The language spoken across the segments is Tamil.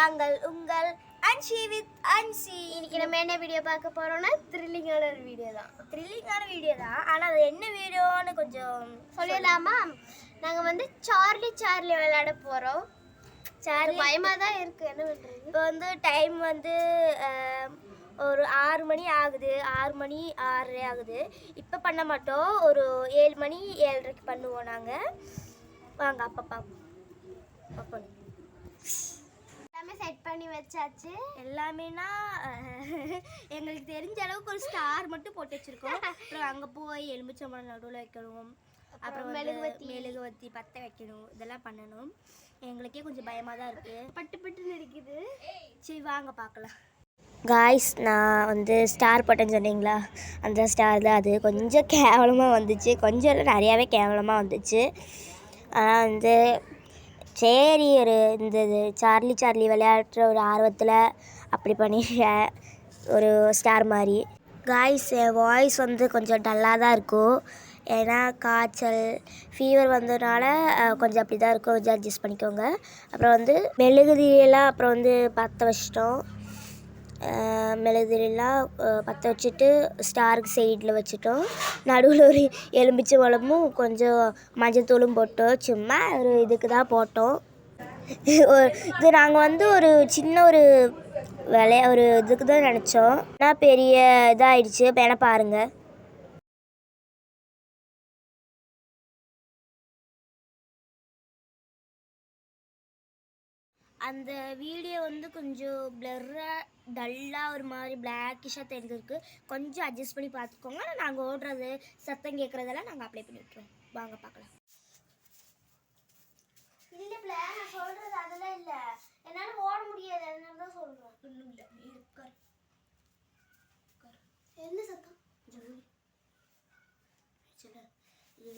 நாங்கள் உங்கள் அன்ஷி வித் அன்சி. இன்னைக்கு நம்ம என்ன வீடியோ பார்க்க போறோம்னா த்ரில்லிங்கான ஒரு வீடியோ தான். ஆனால் அது என்ன வீடியோன்னு கொஞ்சம் சொல்லலாமா? நாங்கள் வந்து சார்லி விளையாட போகிறோம். பயமாக தான் இருக்குது. என்ன பண்ணுறது? இப்போ வந்து டைம் வந்து ஒரு 6 மணி ஆகுது, 6 மணி 6:30 ஆகுது. இப்போ பண்ண மாட்டோம், ஒரு 7 மணி 7:30க்கு பண்ணுவோம் நாங்கள். வாங்க அப்போ பார்ப்போம். எல்லாமே செட் பண்ணி வச்சாச்சு. எல்லாமேனா எங்களுக்கு தெரிஞ்ச அளவுக்கு ஒரு ஸ்டார் மட்டும் போட்டு வச்சுருக்கோம். அப்புறம் அங்கே போய் எலுமிச்சம்பழம் நடுவில் வைக்கணும், அப்புறம் மெழுகுவத்தி பற்ற வைக்கணும், இதெல்லாம் பண்ணணும். எங்களுக்கே கொஞ்சம் பயமாக தான் இருக்குது, பட்டுன்னு இருக்குது. சரி வாங்க பார்க்கலாம். காய்ஸ், நான் வந்து ஸ்டார் போட்டேன்னு சொன்னீங்களா, அந்த ஸ்டார் தான் அது. கொஞ்சம் கேவலமாக வந்துச்சு, கொஞ்சம் இல்லை நிறையாவே கேவலமாக வந்துச்சு. ஆனால் வந்து சரி, ஒரு இந்த சார்லி விளையாடுற ஒரு ஆர்வத்தில் அப்படி பண்ணிட்டேன், ஒரு ஸ்டார் மாதிரி. காய்ஸ், என் வாய்ஸ் வந்து கொஞ்சம் டல்லாக தான் இருக்கும், ஏன்னா காய்ச்சல் ஃபீவர் வந்ததுனால கொஞ்சம் அப்படி தான் இருக்கும், கொஞ்சம் அட்ஜஸ்ட் பண்ணிக்கோங்க. அப்புறம் வந்து மெழுகுதிரியெல்லாம் அப்புறம் வந்து பற்ற வச்சிட்டோம். மெழுகுதிரியெல்லாம் பற்ற வச்சுட்டு ஸ்டாருக்கு சைடில் வச்சுட்டோம். நடுவில் ஒரு எலுமிச்சை பழமும் கொஞ்சம் மஞ்சத்தூளும் போட்டோம். சும்மா ஒரு இதுக்கு தான் போட்டோம். இது நாங்கள் வந்து ஒரு சின்ன ஒரு ஒரு இதுக்கு தான் நினச்சோம், ஆனால் பெரிய இதாகிடுச்சு. வேணா பாருங்கள். அந்த வீடியோ வந்து கொஞ்சம் பிளர்ராக டல்லாக ஒரு மாதிரி பிளாக்கிஷாக தெரிஞ்சிருக்கு, கொஞ்சம் அட்ஜஸ்ட் பண்ணி பார்த்துக்கோங்க. ஆனால் நாங்கள் ஓடுறது சத்தம் கேட்குறதெல்லாம் நாங்கள் அப்ளை பண்ணி விட்டுருவோம். வாங்க பார்க்கலாம். இல்லை பிள்ளை, நான் சொல்கிறது அதெல்லாம் இல்லை, என்னால் ஓட முடியாது, அதனால தான் சொல்கிறேன். ஒன்றும் இல்லை, இருக்கார் என்ன சத்தம்? ஜவுளி சரி, இது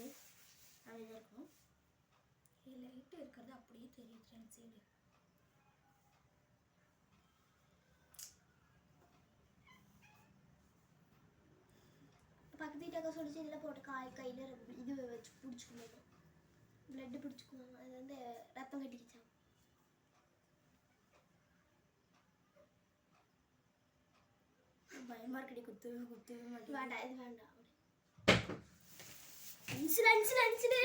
அப்படிதான் இருக்கும். லைட்டு இருக்கிறது அப்படியே தெரியுது ரெண்டு சைடு. பக்கத்து வீட்டாக்க சொல்லிச்சு இதில் போட்டு கையில் இது வச்சு பிடிச்சிக்கணும், பிளட்டு பிடிச்சிக்குவாங்க. அது வந்து ரத்தம் கட்டிக்கிச்சான். பயமாக இருக்கடி, குத்துவே மாட்டேன். வேண்டாம், இது வேண்டாம். அன்சிடு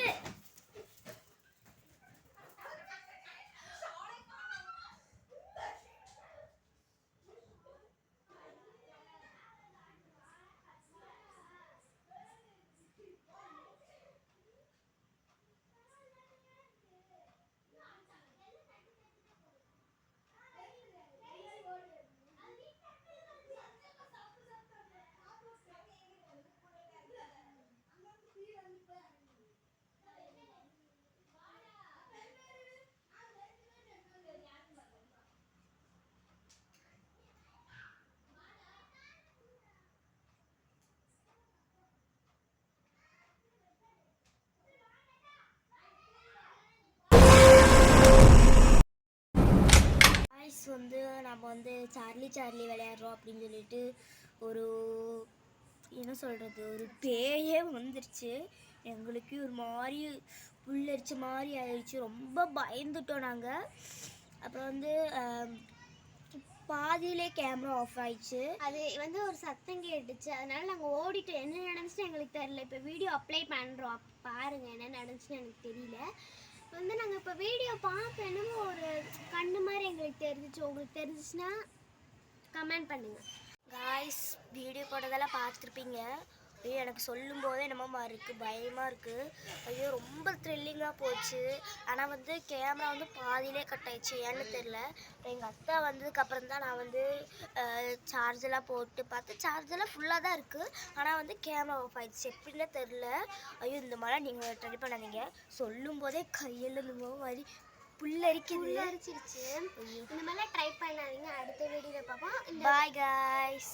வந்து நம்ம வந்து சார்லி விளையாடுறோம் அப்படின்னு சொல்லிட்டு ஒரு என்ன சொல்கிறது, ஒரு பேயே வந்துருச்சு. எங்களுக்கு ஒரு மாதிரி புல்லரிச்ச மாதிரி ஆயிடுச்சு, ரொம்ப பயந்துட்டோம் நாங்கள். அப்புறம் வந்து பாதியிலே கேமரா ஆஃப் ஆயிடுச்சு. அது வந்து ஒரு சத்தம் கேட்டுச்சு, அதனால நாங்கள் ஓடிட்டு என்ன நடந்துச்சுன்னு எங்களுக்கு தெரியல. இப்போ வீடியோ அப்ளை பண்ணுறோம், பாருங்கள் என்ன நடந்துச்சுன்னு எனக்கு தெரியல. வந்து நாங்கள் இப்போ வீடியோ பார்ப்போம், என்னமோ ஒரு கண்ணு மாதிரி எங்களுக்கு தெரிஞ்சிச்சு. உங்களுக்கு தெரிஞ்சிச்சுன்னா கமெண்ட் பண்ணுங்கள். காய்ஸ், வீடியோ போட்டதெல்லாம் பார்த்துருப்பீங்க. ஐயோ, எனக்கு சொல்லும் போதே என்னமோ இருக்குது, பயமாக இருக்குது. ஐயோ, ரொம்ப த்ரில்லிங்காக போச்சு. ஆனால் வந்து கேமரா வந்து பாதியிலே கட் ஆயிடுச்சு, ஏன்னு தெரில. எங்கள் அத்தா வந்ததுக்கப்புறம் தான் நான் வந்து சார்ஜெல்லாம் போட்டு பார்த்து, சார்ஜெல்லாம் ஃபுல்லாக தான் இருக்குது, ஆனால் வந்து கேமரா ஆஃப் ஆயிடுச்சு, எப்படின்னே தெரில. ஐயோ, இந்த மாதிரி நீங்கள் ட்ரை பண்ணாதீங்க. சொல்லும் போதே கையில் இந்த மாதிரி புல்லரிச்சிருச்சு. இந்த மாதிரிலாம் ட்ரை பண்ணாதீங்க. அடுத்த வீடியோவில் பார்ப்போம். Bye guys.